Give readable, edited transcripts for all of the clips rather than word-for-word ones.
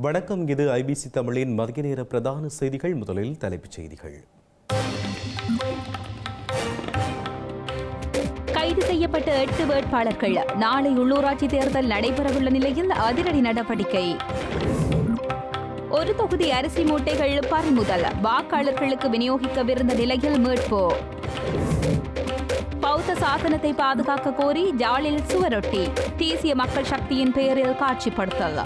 வணக்கம். இது ஐபிசி தமிழின் மதிய நேர பிரதான செய்திகள். முதலில் தலைப்புச் செய்திகள். கைது செய்யப்பட்ட 8 வேட்பாளர்கள் நாளை உள்ளூராட்சி தேர்தல் நடைபெறவுள்ள நிலையில் அதிரடி நடவடிக்கை. ஒரு தொகுதி அரிசி மூட்டைகள் பறிமுதல், வாக்காளர்களுக்கு விநியோகிக்கவிருந்த நிலையில் மீட்பு. பௌத்த சாசனத்தை பாதுகாக்க கோரி ஜாலில் சுவரொட்டி, தேசிய மக்கள் சக்தியின் பெயரில் காட்சிப்படுத்தல்.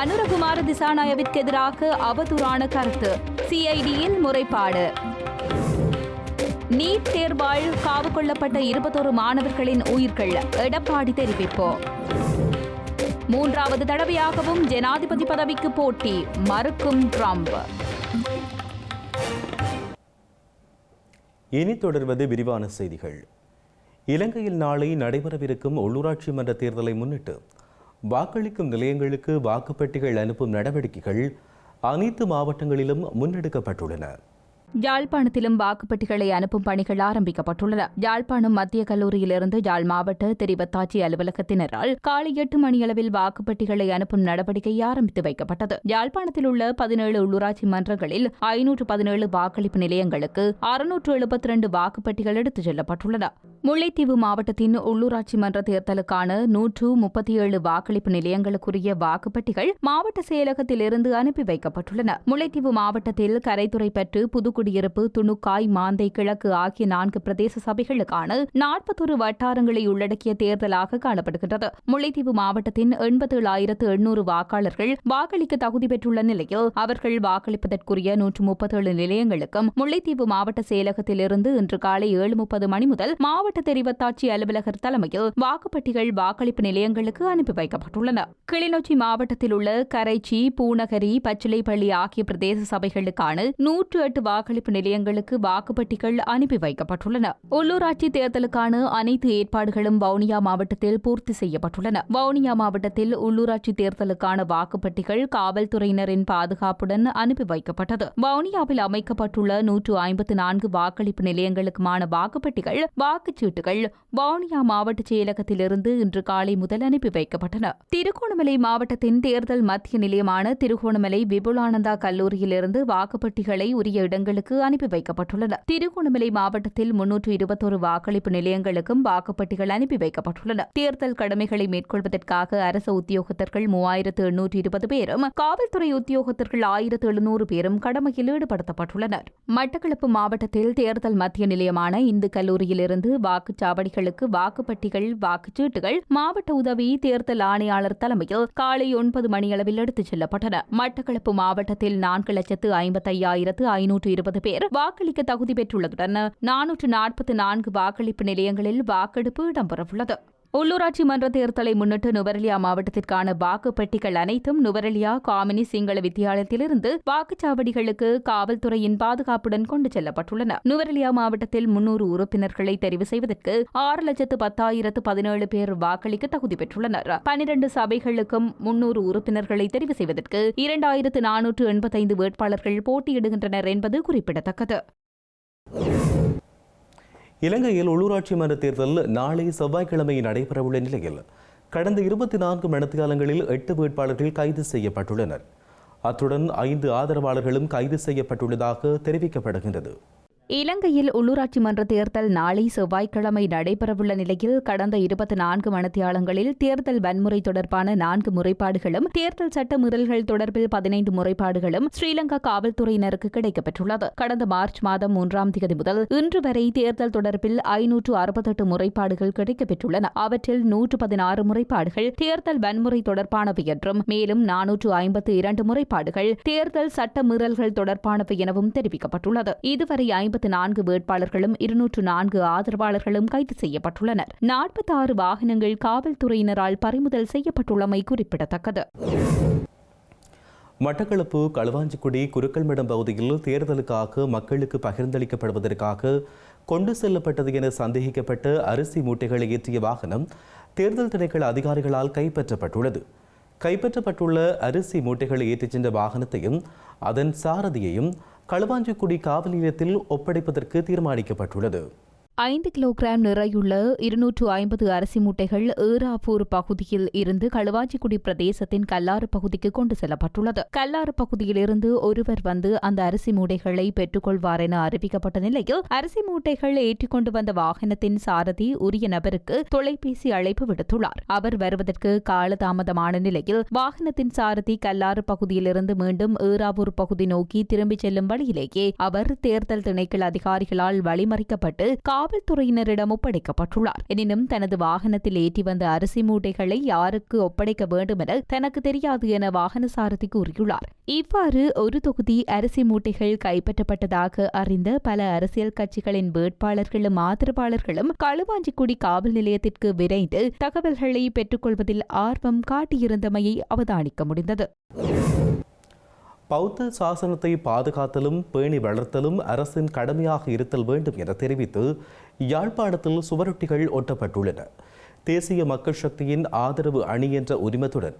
அனுரகுமார திசாநாயவிற்கு எதிராக அவதூறான கருத்து, சிஐடியில் முறைப்பாடு. நீட் தேர்வால் காவு கொள்ளப்பட்ட 21 மாணவர்களின் உயிர்கள், எடப்பாடி தெரிவிப்பு. 3வது தடவையாகவும் ஜனாதிபதி பதவிக்கு போட்டி, மறுக்கும் ட்ரம்ப். இனி தொடர்வது விரிவான செய்திகள். இலங்கையில் நாளை நடைபெறவிருக்கும் உள்ளூராட்சி மன்ற தேர்தலை முன்னிட்டு வாக்களிக்கும் நிலையங்களுக்கு வாக்குப்பெட்டிகள் அனுப்பும் நடவடிக்கைகள் அனைத்து மாவட்டங்களிலும் முன்னெடுக்கப்பட்டுள்ளன. யாழ்ப்பாணத்திலும் வாக்குப்பெட்டிகளை அனுப்பும் பணிகள் ஆரம்பிக்கப்பட்டுள்ளன. யாழ்ப்பாணம் மத்திய கல்லூரியிலிருந்து யாழ் மாவட்ட தெரிவத்தாட்சி அலுவலகத்தினரால் காலை 8 மணியளவில் வாக்குப்பெட்டிகளை அனுப்பும் நடவடிக்கை ஆரம்பித்து வைக்கப்பட்டது. யாழ்ப்பாணத்தில் உள்ள 17 உள்ளூராட்சி மன்றங்களில் 517 வாக்களிப்பு நிலையங்களுக்கு 672 வாக்குப்பெட்டிகள் எடுத்துச் செல்லப்பட்டுள்ளன. முல்லைத்தீவு மாவட்டத்தின் உள்ளூராட்சி மன்ற தேர்தலுக்கான 137 வாக்களிப்பு நிலையங்களுக்குரிய வாக்குப்பெட்டிகள் மாவட்ட செயலகத்திலிருந்து அனுப்பி வைக்கப்பட்டுள்ளன. முல்லைத்தீவு மாவட்டத்தில் கரைத்துறைப்பற்று, புதுக்குடியிருப்பு, துணுக்காய், மாந்தை கிழக்கு ஆகிய 4 பிரதேச சபைகளுக்கான 41 வட்டாரங்களை உள்ளடக்கிய தேர்தலாக காணப்படுகின்றது. முல்லைத்தீவு மாவட்டத்தின் 87,800 வாக்காளர்கள் வாக்களிக்க தகுதி பெற்றுள்ள நிலையில் அவர்கள் வாக்களிப்பதற்குரிய 137 நிலையங்களுக்கும் முல்லைத்தீவு மாவட்ட செயலகத்திலிருந்து இன்று காலை 7:30 மணி முதல் மாவட்ட தெரிவத்தாட்சி அலுவலகர் தலைமையில் வாக்குப்பெட்டிகள் வாக்களிப்பு நிலையங்களுக்கு அனுப்பி வைக்கப்பட்டுள்ளன. கிளிநொச்சி மாவட்டத்தில் உள்ள கரைச்சி, பூநகரி, பச்சிலைப்பள்ளி ஆகிய பிரதேச சபைகளுக்கான 108 வாக்களிப்பு நிலையங்களுக்கு வாக்குப்பெட்டிகள் அனுப்பி வைக்கப்பட்டுள்ளன. உள்ளூராட்சி தேர்தலுக்கான அனைத்து ஏற்பாடுகளும் வவுனியா மாவட்டத்தில் பூர்த்தி செய்யப்பட்டுள்ளன. வவுனியா மாவட்டத்தில் உள்ளூராட்சி தேர்தலுக்கான வாக்குப்பெட்டிகள் காவல்துறையினரின் பாதுகாப்புடன் அனுப்பி வைக்கப்பட்டது. வவுனியாவில் அமைக்கப்பட்டுள்ள 154 வாக்களிப்பு நிலையங்களுக்குமான வாக்குப்பெட்டிகள், வாக்குச்சீட்டுகள் வவுனியா மாவட்ட செயலகத்திலிருந்து இன்று காலை முதல் அனுப்பி வைக்கப்பட்டன. திருகோணமலை மாவட்டத்தின் தேர்தல் மத்திய நிலையமான திருகோணமலை விபுலானந்தா கல்லூரியிலிருந்து வாக்குப்பெட்டிகளை உரிய இடங்களுக்கு அனுப்பி வைக்கப்பட்டுள்ளன. திருகோணமலை மாவட்டத்தில் 321 வாக்களிப்பு நிலையங்களுக்கும் வாக்குப்பெட்டிகள் அனுப்பி வைக்கப்பட்டுள்ளன. தேர்தல் கடமைகளை மேற்கொள்வதற்காக அரசு உத்தியோகத்தர்கள் 3820 பேரும், காவல்துறை உத்தியோகத்தர்கள் 1700 பேரும் கடமையில் ஈடுபடுத்தப்பட்டுள்ளனர். மட்டக்களப்பு மாவட்டத்தில் தேர்தல் மத்திய நிலையமான இந்து கல்லூரியிலிருந்து வாக்குச்சாவடிகளுக்கு வாக்குப்பெட்டிகள், வாக்குச்சீட்டுகள் மாவட்ட உதவி தேர்தல் ஆணையாளர் தலைமையில் காலை 9 மணியளவில் எடுத்துச் செல்லப்பட்டன. மட்டக்களப்பு மாவட்டத்தில் 4,55,520 பேர் வாக்களிக்க தகுதி பெற்றுள்ளதுடன் 444 வாக்களிப்பு நிலையங்களில் வாக்கெடுப்பு இடம்பெறவுள்ளது. உள்ளூராட்சி மன்ற தேர்தலை முன்னிட்டு நுவரெலியா மாவட்டத்திற்கான வாக்குப்பெட்டிகள் அனைத்தும் நுவரெலியா காமினி சிங்கள வித்தியாலயத்திலிருந்து வாக்குச்சாவடிகளுக்கு காவல்துறையின் பாதுகாப்புடன் கொண்டு செல்லப்பட்டுள்ளன. நுவரெலியா மாவட்டத்தில் 300 உறுப்பினர்களை தெரிவு செய்வதற்கு 6,10,17 பேர் வாக்களிக்க தகுதி பெற்றுள்ளனர். 12 சபைகளுக்கும் 300 உறுப்பினர்களை தெரிவு செய்வதற்கு 2,485 வேட்பாளர்கள் போட்டியிடுகின்றனர் என்பது குறிப்பிடத்தக்கது. இலங்கையில் உள்ளூராட்சி மன்ற தேர்தல் நாளை செவ்வாய்க்கிழமை நடைபெறவுள்ள நிலையில் கடந்த 24 மணித்தியாலங்களில் 8 வேட்பாளர்கள் கைது செய்யப்பட்டுள்ளனர். அத்துடன் 5 ஆதரவாளர்களும் கைது செய்யப்பட்டுள்ளதாக தெரிவிக்கப்படுகின்றது. இலங்கையில் உள்ளூராட்சி மன்ற தேர்தல் நாளை செவ்வாய்க்கிழமை நடைபெறவுள்ள நிலையில் கடந்த 24 மணித்தியாலங்களில் தேர்தல் வன்முறை தொடர்பான 4 முறைப்பாடுகளும், தேர்தல் சட்ட மீறல்கள் தொடர்பில் 15 முறைப்பாடுகளும் ஸ்ரீலங்கா காவல்துறையினருக்கு கிடைக்கப்பெற்றுள்ளது. கடந்த மார்ச் மாதம் 3ஆம் தேதி முதல் இன்று வரை தேர்தல் தொடர்பில் 568 முறைப்பாடுகள் கிடைக்கப்பெற்றுள்ளன. அவற்றில் 116 முறைப்பாடுகள் தேர்தல் வன்முறை தொடர்பானவை என்றும், மேலும் 452 முறைப்பாடுகள் தேர்தல் சட்ட மீறல்கள் தொடர்பானவை எனவும் தெரிவிக்கப்பட்டுள்ளது. இதுவரை 54 வேட்பாளர்களும் 204 ஆதரவாளர்களும் கைது செய்யப்பட்டுள்ளனர். 46 வாகனங்கள் காவல்துறையினரால் பறிமுதல் செய்யப்பட்டுள்ளமை குறிப்பிடத்தக்கது. மட்டக்களப்பு களுவாஞ்சிக்குடி குருக்கள்மடம் பகுதியில் தேர்தலுக்காக மக்களுக்கு பகிர்ந்தளிக்கப்படுவதற்காக கொண்டு செல்லப்பட்டது என சந்தேகிக்கப்பட்ட அரிசி மூட்டைகளை ஏற்றிய வாகனம் தேர்தல் திணைக்கள அதிகாரிகளால் கைப்பற்றப்பட்டுள்ளது. கைப்பற்றப்பட்டுள்ள அரிசி மூட்டைகளை ஏற்றிச் சென்ற வாகனத்தையும் அதன் சாரதியையும் களுவாஞ்சிக்குடி காவல் நிலையத்தில் ஒப்படைப்பதற்கு தீர்மானிக்கப்பட்டுள்ளது. 5 கிலோகிராம் நிறையுள்ள 250 அரிசி மூட்டைகள் ஏறாவூர் பகுதியில் இருந்து களுவாஞ்சிக்குடி பிரதேசத்தின் கல்லாறு பகுதிக்கு கொண்டு செல்லப்பட்டுள்ளது. கல்லாறு பகுதியிலிருந்து ஒருவர் வந்து அந்த அரிசி மூட்டைகளை பெற்றுக்கொள்வார் என அறிவிக்கப்பட்ட நிலையில் அரிசி மூட்டைகள் ஏற்றிக்கொண்டு வந்த வாகனத்தின் சாரதி உரிய நபருக்கு தொலைபேசி அழைப்பு விடுத்துள்ளார். அவர் வருவதற்கு காலதாமதமான நிலையில் வாகனத்தின் சாரதி கல்லாறு பகுதியிலிருந்து மீண்டும் ஏறாவூர் பகுதி நோக்கி திரும்பிச் செல்லும் வழியிலேயே அவர் தேர்தல் திணைக்கள அதிகாரிகளால் வழிமறிக்கப்பட்டு காவல்துறையினரிடம் ஒப்படைக்கப்பட்டுள்ளார். எனினும் தனது வாகனத்தில் ஏற்றி வந்த அரிசி மூட்டைகளை யாருக்கு ஒப்படைக்க வேண்டும் என தனக்கு தெரியாது என வாகன சாரதி கூறியுள்ளார். இவ்வாறு ஒரு தொகுதி அரிசி மூட்டைகள் கைப்பற்றப்பட்டதாக அறிந்த பல அரசியல் கட்சிகளின் வேட்பாளர்களும் ஆதரவாளர்களும் களுவாஞ்சிக்குடி காவல் நிலையத்திற்கு விரைந்து தகவல்களை பெற்றுக்கொள்வதில் ஆர்வம் காட்டியிருந்தமையை அவதானிக்க முடிந்தது. பௌத்த சாசனத்தை பாதுகாத்தலும் பேணி வளர்த்தலும் அரசின் கடமையாக இருத்தல் வேண்டும் என தெரிவித்து யாழ்ப்பாணத்தில் சுவரொட்டிகள் ஒட்டப்பட்டுள்ளன. தேசிய மக்கள் சக்தியின் ஆதரவு அணி என்ற உரிமத்துடன்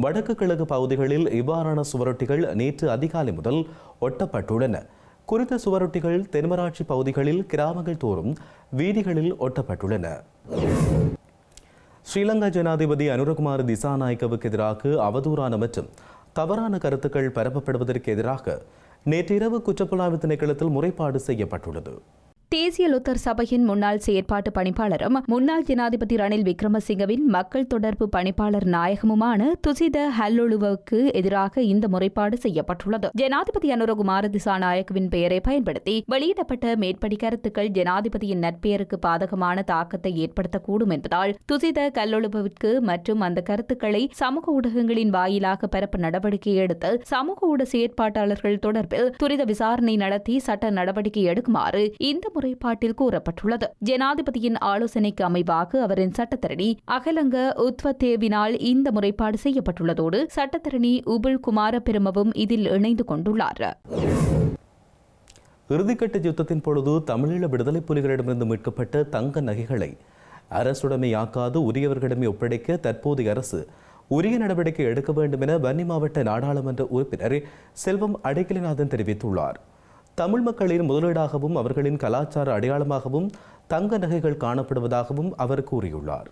வடக்கு கிழக்கு பகுதிகளில் இவ்வாறான சுவரொட்டிகள் நேற்று அதிகாலை முதல் ஒட்டப்பட்டுள்ளன. குறித்த சுவரொட்டிகள் தென்மராட்சி பகுதிகளில் கிராமங்கள் தோறும் வீதிகளில் ஒட்டப்பட்டுள்ளன. ஸ்ரீலங்கா ஜனாதிபதி அனுரகுமார திசாநாயக்கவுக்கு எதிராக அவதூறான மற்றும் தவறான கருத்துக்கள் பரப்பப்படுவதற்கு எதிராக நேற்றிரவு குற்றப்புலனாய்வு திணைக்களத்தில் முறைப்பாடு செய்யப்பட்டுள்ளது. தேசிய லுத்தர் சபையின் முன்னாள் செயற்பாட்டு பணிப்பாளரும் முன்னாள் ஜனாதிபதி ரணில் விக்ரமசிங்கவின் மக்கள் தொடர்பு பணிப்பாளர் நாயகமுமான துசித ஹல்லொழுவுக்கு எதிராக இந்த முறைப்பாடு செய்யப்பட்டுள்ளது. ஜனாதிபதி அனுரகுமார திசாநாயக்கவின் பெயரை பயன்படுத்தி வெளியிடப்பட்ட மேற்படி கருத்துக்கள் ஜனாதிபதியின் நற்பெயருக்கு பாதகமான தாக்கத்தை ஏற்படுத்தக்கூடும் என்பதால் துசித கல்லொழுவுக்கு மற்றும் அந்த கருத்துக்களை சமூக ஊடகங்களின் வாயிலாக பரப்ப நடவடிக்கை எடுத்து சமூக ஊடக செயற்பாட்டாளர்கள் தொடர்பில் துரித விசாரணை நடத்தி சட்ட நடவடிக்கை எடுக்குமாறு இந்த முறைப்பாட்டில் கூறப்பட்டுள்ளது. ஜனாதிபதியின் ஆலோசனைக்கு அமைவாக அவரின் சட்டத்தரணி அகலங்க உத்வத்தேவினால் இந்த முறைப்பாடு செய்யப்பட்டுள்ளதோடு சட்டத்தரணி உபுல் குமார பெருமவும் இதில் இணைந்து கொண்டுள்ளார். இறுதிக்கட்ட யுத்தத்தின் பொழுது தமிழீழ விடுதலை புலிகளிடமிருந்து மீட்கப்பட்ட தங்க நகைகளை அரசுடைமையாக்காது உரியவர்களிடமே ஒப்படைக்க தற்போதைய அரசு உரிய நடவடிக்கை எடுக்க வேண்டும் என வன்னி மாவட்ட நாடாளுமன்ற உறுப்பினர் செல்வம் அடைக்கலநாதன் தெரிவித்துள்ளார். தமிழ் மக்களின் முதலீடாகவும் அவர்களின் கலாச்சார அடையாளமாகவும் தங்க நகைகள் காணப்படுவதாகவும் அவர் கூறியுள்ளார்.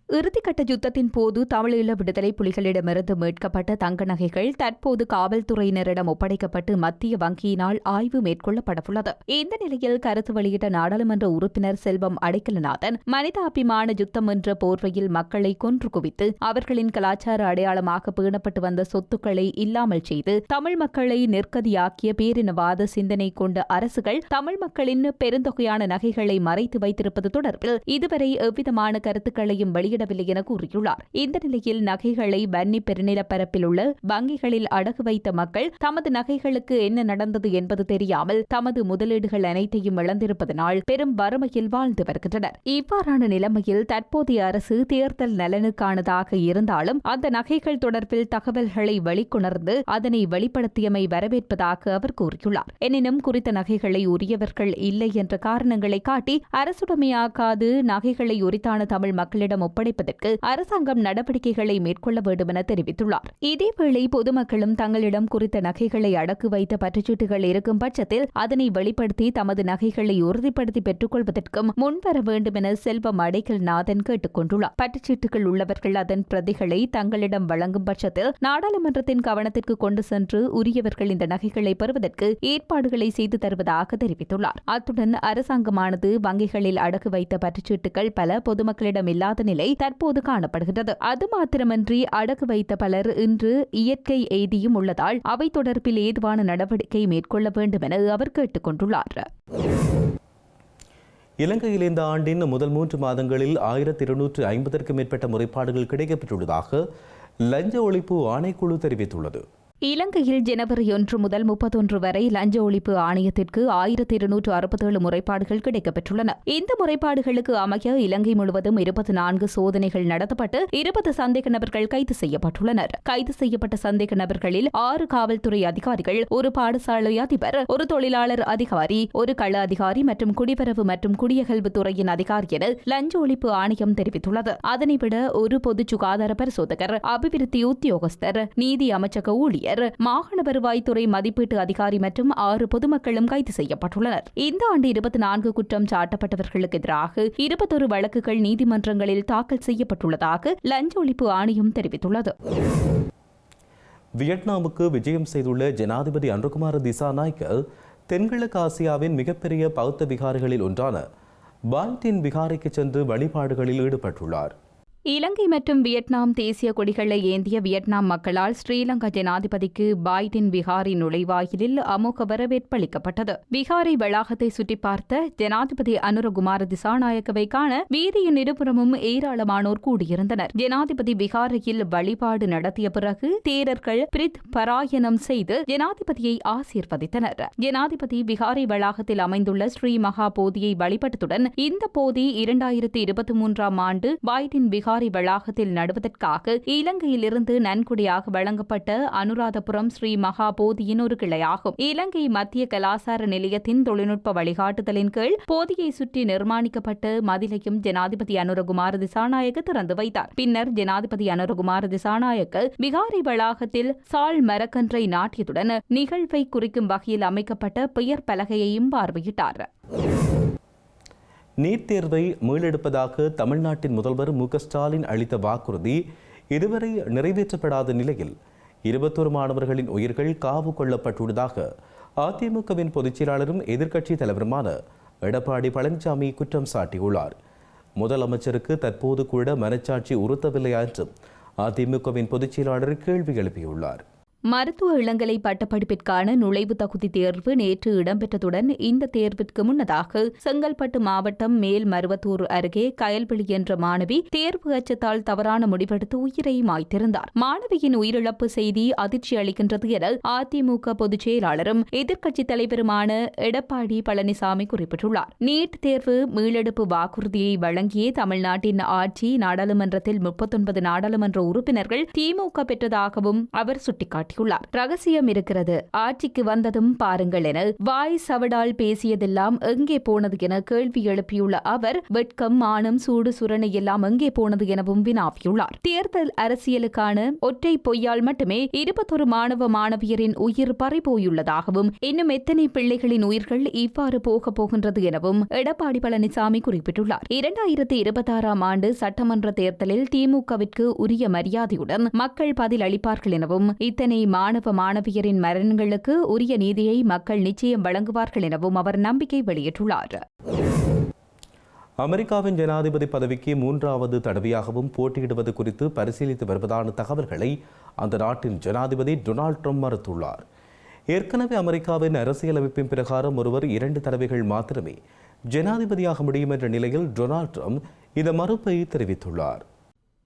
இறுதிக்கட்ட யுத்தத்தின் போது தமிழீழ விடுதலை புலிகளிடமிருந்து மீட்கப்பட்ட தங்க நகைகள் தற்போது காவல்துறையினரிடம் ஒப்படைக்கப்பட்டு மத்திய வங்கியினால் ஆய்வு மேற்கொள்ளப்படவுள்ளது. இந்த நிலையில் கருத்து வெளியிட்ட நாடாளுமன்ற உறுப்பினர் செல்வம் அடைக்கலநாதன் மனிதாபிமான யுத்தம் என்ற போர்வையில் மக்களை கொன்று குவித்து அவர்களின் கலாச்சார அடையாளமாக பேணப்பட்டு வந்த சொத்துக்களை இல்லாமல் செய்து தமிழ் மக்களை நெருக்கடியாக்கிய பேரினவாத சிந்தனை கொண்ட அரசுகள் தமிழ் மக்களின் பெருந்தொகையான நகைகளை மறைத்து வைத்திருப்பது தொடர்பில் இதுவரை எவ்விதமான கருத்துக்களையும் வெளியிடவில்லை என கூறியுள்ளார். இந்த நிலையில் நகைகளை வன்னி பெருநிலப்பரப்பில் உள்ள வங்கிகளில் அடகு வைத்த மக்கள் தமது நகைகளுக்கு என்ன நடந்தது என்பது தெரியாமல் தமது முதலீடுகள் அனைத்தையும் இழந்திருப்பதனால் பெரும் வறுமையில் வாழ்ந்து வருகின்றனர். இவ்வாறான நிலைமையில் தற்போதைய அரசு தேர்தல் நலனுக்கானதாக இருந்தாலும் அந்த நகைகள் தொடர்பில் தகவல்களை வெளிக்கொணர்ந்து அதனை வெளிப்படுத்தியமை வரவேற்பதாக அவர் கூறியுள்ளார். எனினும் குறித்த நகைகளை உரியவர்கள் இல்லை என்ற காரணங்களை காட்டி அரசுடைமையாக்காது நகைகளை உரித்தான தமிழ் மக்களிடம் ஒப்படைப்பதற்கு அரசாங்கம் நடவடிக்கைகளை மேற்கொள்ள வேண்டும் என தெரிவித்துள்ளார். இதேவேளை பொதுமக்களும் தங்களிடம் குறித்த நகைகளை அடக்கு வைத்த பற்றுச்சீட்டுகள் இருக்கும் பட்சத்தில் அதனை வெளிப்படுத்தி தமது நகைகளை உறுதிப்படுத்தி பெற்றுக் கொள்வதற்கும் முன்வர வேண்டும் என செல்வம் அடைக்கல்நாதன் கேட்டுக் கொண்டுள்ளார். பற்றுச்சீட்டுகள் உள்ளவர்கள் அதன் பிரதிகளை தங்களிடம் வழங்கும் பட்சத்தில் நாடாளுமன்றத்தின் கவனத்திற்கு கொண்டு சென்று உரியவர்கள் இந்த நகைகளை பெறுவதற்கு ஏற்பாடுகளை செய்து தருவதாக தெரிவித்துள்ளார். அத்துடன் அரசாங்கமானது வங்கிகளில் அடகு வைத்த பற்றுச்சீட்டுகள் பல பொதுமக்களிடம் இல்லாத நிலை தற்போது காணப்படுகிறது. அது மாத்திரமன்றி அடகு வைத்த பலர் இன்று இயற்கை எய்தியும் உள்ளதால் அவை தொடர்பில் ஏதுவான நடவடிக்கை மேற்கொள்ள வேண்டும் என அவர் கேட்டுக் கொண்டுள்ளார். இலங்கையில் இந்த ஆண்டின் முதல் 3 மாதங்களில் 1250க்கும் மேற்பட்ட முறைப்பாடுகள் கிடைக்கப்பெற்றுள்ளதாக லஞ்ச ஒழிப்பு ஆணைக்குழு தெரிவித்துள்ளது. இலங்கையில் ஜனவரி 1 முதல் 31 வரை லஞ்ச ஒழிப்பு ஆணையத்திற்கு 1267 முறைப்பாடுகள் கிடைக்கப்பெற்றுள்ளன. இந்த முறைப்பாடுகளுக்கு அமைய இலங்கை முழுவதும் 24 சோதனைகள் நடத்தப்பட்டு 20 சந்தேக நபர்கள் கைது செய்யப்பட்டுள்ளனர். கைது செய்யப்பட்ட சந்தேக நபர்களில் 6 காவல்துறை அதிகாரிகள், ஒரு பாடசாலை அதிபர், ஒரு தொழிலாளர் அதிகாரி, ஒரு கள அதிகாரி மற்றும் குடிவரவு மற்றும் குடியகல்வு துறையின் அதிகாரி என லஞ்ச ஒழிப்பு ஆணையம் தெரிவித்துள்ளது. அதனைவிட ஒரு பொது சுகாதார பரிசோதகர், அபிவிருத்தி உத்தியோகஸ்தர், நீதி அமைச்சக ஊழியர், மாகாண வருவாய்த்துறை மதிப்பீட்டு அதிகாரி மற்றும் 6 பொதுமக்களும் கைது செய்யப்பட்டுள்ளனர். இந்த ஆண்டு 24 குற்றம் சாட்டப்பட்டவர்களுக்கு எதிராக 21 வழக்குகள் நீதிமன்றங்களில் தாக்கல் செய்யப்பட்டுள்ளதாக லஞ்ச ஒழிப்பு ஆணையம் தெரிவித்துள்ளது. வியட்நாமுக்கு விஜயம் செய்துள்ள ஜனாதிபதி அனுரகுமார திசாநாயக்க தென்கிழக்கு ஆசியாவின் மிகப்பெரிய பௌத்த விகாரைகளில் ஒன்றான பாய்டின் விகாரைக்கு சென்று வழிபாடுகளில் ஈடுபட்டுள்ளார். இலங்கை மற்றும் வியட்நாம் தேசிய கொடிகளை ஏந்திய வியட்நாம் மக்களால் ஸ்ரீலங்கா ஜனாதிபதிக்கு பாய்டின் விகாரி நுழைவாயிலில் அமோக வரவேற்பு அளிக்கப்பட்டது. விகாரை வளாகத்தை சுற்றி பார்த்த ஜனாதிபதி அனுரகுமார திசாநாயக்கவை காண வீதியின் இருபுறமும் ஏராளமானோர் கூடியிருந்தனர். ஜனாதிபதி விகாரையில் வழிபாடு நடத்திய பிறகு தேரர்கள் பிரித் பராயணம் செய்து ஜனாதிபதியை ஆசீர்வதித்தனர். ஜனாதிபதி விகாரை வளாகத்தில் அமைந்துள்ள ஸ்ரீ மகா போதியை வழிபட்டதுடன் இந்த போதி 2023 ஆண்டு பாய்டின் விகாரை வளாகத்தில் நடுவதற்காக இலங்கையிலிருந்து நன்கொடையாக வழங்கப்பட்ட அனுராதபுரம் ஸ்ரீ மகா போதியின் ஒரு கிளையாகும். இலங்கை மத்திய கலாசார நிலையத்தின் தொழில்நுட்ப வழிகாட்டுதலின் கீழ் போதியை சுற்றி நிர்மாணிக்கப்பட்ட மதிலையும் ஜனாதிபதி அனுரகுமார திசாநாயக்க திறந்து வைத்தார். பின்னர் ஜனாதிபதி அனுரகுமார திசாநாயக்க விகாரை வளாகத்தில் சால் மரக்கன்றை நாட்டியதுடன் நிகழ்வை குறிக்கும் வகையில் அமைக்கப்பட்ட பெயர் பலகையையும் பார்வையிட்டார். நீட் தேர்வை மீளெடுப்பதாக தமிழ்நாட்டின் முதல்வர் மு.க.ஸ்டாலின் அளித்த வாக்குறுதி இதுவரை நிறைவேற்றப்படாத நிலையில் 21 மாணவர்களின் உயிர்கள் காவு கொள்ளப்பட்டுள்ளதாக அதிமுகவின் பொதுச் செயலாளரும் எதிர்க்கட்சித் தலைவருமான எடப்பாடி பழனிசாமி குற்றம் சாட்டியுள்ளார். முதலமைச்சருக்கு தற்போது கூட மனச்சாட்சி உறுத்தவில்லையா என்றும் அதிமுகவின் பொதுச் செயலாளர் கேள்வி எழுப்பியுள்ளார். மருத்துவ இளங்கலை பட்டப்படிப்பிற்கான நுழைவுத் தகுதி தேர்வு நேற்று இடம்பெற்றதுடன் இந்த தேர்விற்கு முன்னதாக செங்கல்பட்டு மாவட்டம் மேல்மருவத்தூர் அருகே கயல்விழி என்ற மாணவி தேர்வு அச்சத்தால் தவறான முடிவெடுத்து உயிரை மாய்த்திருந்தார். மாணவியின் உயிரிழப்பு செய்தி அதிர்ச்சி அளிக்கின்றது என அதிமுக பொதுச் செயலாளரும் எதிர்க்கட்சித் தலைவருமான எடப்பாடி பழனிசாமி குறிப்பிட்டுள்ளார். நீட் தேர்வு மீளெடுப்பு வாக்குறுதியை வழங்கிய தமிழ்நாட்டின் ஆட்சி நாடாளுமன்றத்தில் 39 நாடாளுமன்ற உறுப்பினர்கள் திமுக பெற்றதாகவும் அவர் சுட்டிக்காட்டினார். ரகசியம் இருக்கிறது, ஆட்சிக்கு வந்ததும் பாருங்கள் என வாய் சவடால் பேசியதெல்லாம் எங்கே போனது என கேள்வி எழுப்பியுள்ள அவர் வெட்கம், மானம், சூடு சுரணை எல்லாம் எங்கே போனது எனவும் வினாவியுள்ளார். தேர்தல் அரசியலுக்கான ஒற்றை பொய்யால் மட்டுமே 21 மாணவ மாணவியரின் உயிர் பறிபோயுள்ளதாகவும் இன்னும் எத்தனை பிள்ளைகளின் உயிர்கள் இவ்வாறு போகின்றது எனவும் எடப்பாடி பழனிசாமி குறிப்பிட்டுள்ளார். 2026 ஆண்டு சட்டமன்ற தேர்தலில் திமுகவிற்கு உரிய மரியாதையுடன் மக்கள் பதில் அளிப்பார்கள் எனவும் இத்தனை மாணவ மாணவியரின் மரணங்களுக்கு உரிய நீதியை மக்கள் நிச்சயம் வழங்குவார்கள் எனவும் அவர் நம்பிக்கை வெளியிட்டுள்ளார். அமெரிக்காவின் ஜனாதிபதி பதவிக்கு 3வது தடவையாகவும் போட்டியிடுவது குறித்து பரிசீலித்து வருவதான தகவல்களை அந்த நாட்டின் ஜனாதிபதி டொனால்ட் ட்ரம்ப் மறுத்துள்ளார். ஏற்கனவே அமெரிக்காவின் அரசியலமைப்பின் பிரகாரம் ஒருவர் 2 தடவைகள் மாத்திரமே ஜனாதிபதியாக முடியும் என்ற நிலையில் டொனால்ட் ட்ரம்ப் இந்த மறுப்பை தெரிவித்துள்ளார்.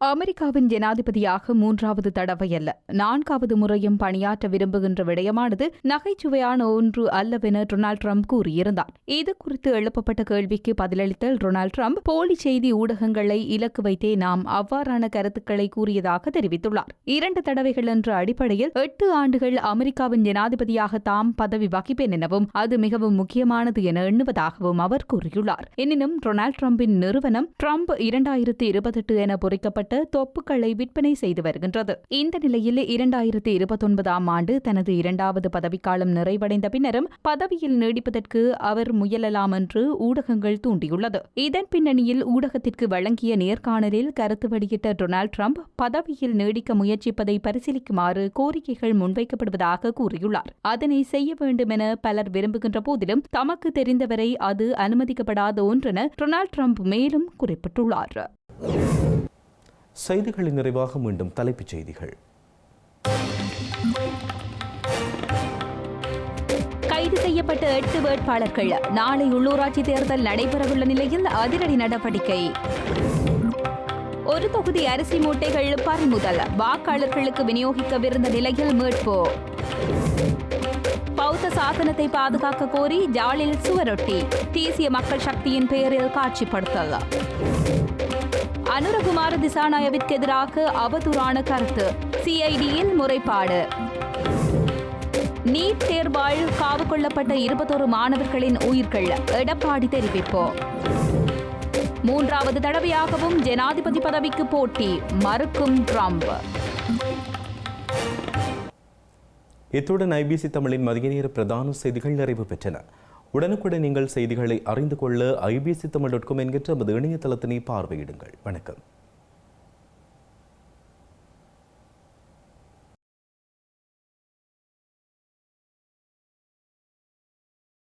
அமெரிக்காவின் ஜனாதிபதியாக 3வது தடவை அல்ல, 4வது முறையும் பணியாற்ற விரும்புகின்ற விடயமானது நகைச்சுவையான ஒன்று அல்லவென டொனால்ட் ட்ரம்ப் கூறியிருந்தார். இது குறித்து எழுப்பப்பட்ட கேள்விக்கு பதிலளித்த டொனால்ட் ட்ரம்ப் போலி செய்தி ஊடகங்களை இலக்கு வைத்தே நாம் அவ்வாறான கருத்துக்களை கூறியதாக தெரிவித்துள்ளார். 2 தடவைகள் என்ற அடிப்படையில் 8 ஆண்டுகள் அமெரிக்காவின் ஜனாதிபதியாக தாம் பதவி வகிப்பேன் எனவும் அது மிகவும் முக்கியமானது என எண்ணுவதாகவும் அவர் கூறியுள்ளார். எனினும் டொனால்ட் ட்ரம்பின் நிறுவனம் ட்ரம்ப் 2028 என பொறிக்கப்பட்ட தொப்புக்களை விற்பனை செய்து வருகின்றது. இந்த நிலையில் 2029 ஆண்டு தனது 2வது பதவிக்காலம் நிறைவடைந்த பின்னரும் பதவியில் நீடிப்பதற்கு அவர் முயலலாம் என்று ஊடகங்கள் தூண்டியுள்ளது. இதன் பின்னணியில் ஊடகத்திற்கு வழங்கிய நேர்காணலில் கருத்து வெளியிட்ட டொனால்ட் ட்ரம்ப் பதவியில் நீடிக்க முயற்சிப்பதை பரிசீலிக்குமாறு கோரிக்கைகள் முன்வைக்கப்படுவதாக கூறியுள்ளார். அதனை செய்ய வேண்டும் என பலர் விரும்புகின்ற போதிலும் தமக்கு தெரிந்தவரை அது அனுமதிக்கப்படாத ஒன்றென டொனால்ட் ட்ரம்ப் மேலும் குறிப்பிட்டுள்ளார். செய்திகளின் நிறைவாக மீண்டும் தலைப்புச் செய்திகள். கைது செய்யப்பட்ட 8 வேட்பாளர்கள், நாளை உள்ளூராட்சி தேர்தல் நடைபெறவுள்ள நிலையில் அதிரடி நடவடிக்கை. ஒரு தொகுதி அரிசி மூட்டைகள் பறிமுதல், வாக்காளர்களுக்கு விநியோகிக்கவிருந்த நிலையில் மீட்பு. பௌத்த சாசனத்தை பாதுகாக்க கோரி ஜாலில் சுவரொட்டி, தேசிய மக்கள் சக்தியின் பெயரில் காட்சிப்படுத்தல். அனுரகுமார திசாநாயவிற்கு எதிராக அவதூறான கருத்து, சிஐடியில் முறைப்பாடு. நீட் தேர்வால் காவு கொள்ளப்பட்ட 21 மாணவர்களின் உயிர்கள், எடப்பாடி தெரிவிப்பு. 3வது தடவையாகவும் ஜனாதிபதி பதவிக்கு போட்டி, மறுக்கும் ட்ரம்ப். இத்துடன் ஐபிசி தமிழின் மதிய நேர பிரதான செய்திகள் நிறைவு பெற்றன. உடனுக்குடன் நீங்கள் செய்திகளை அறிந்து கொள்ள ibctamil.com என்கின்ற நமது இணையதளத்தினை பார்வையிடுங்கள். வணக்கம்.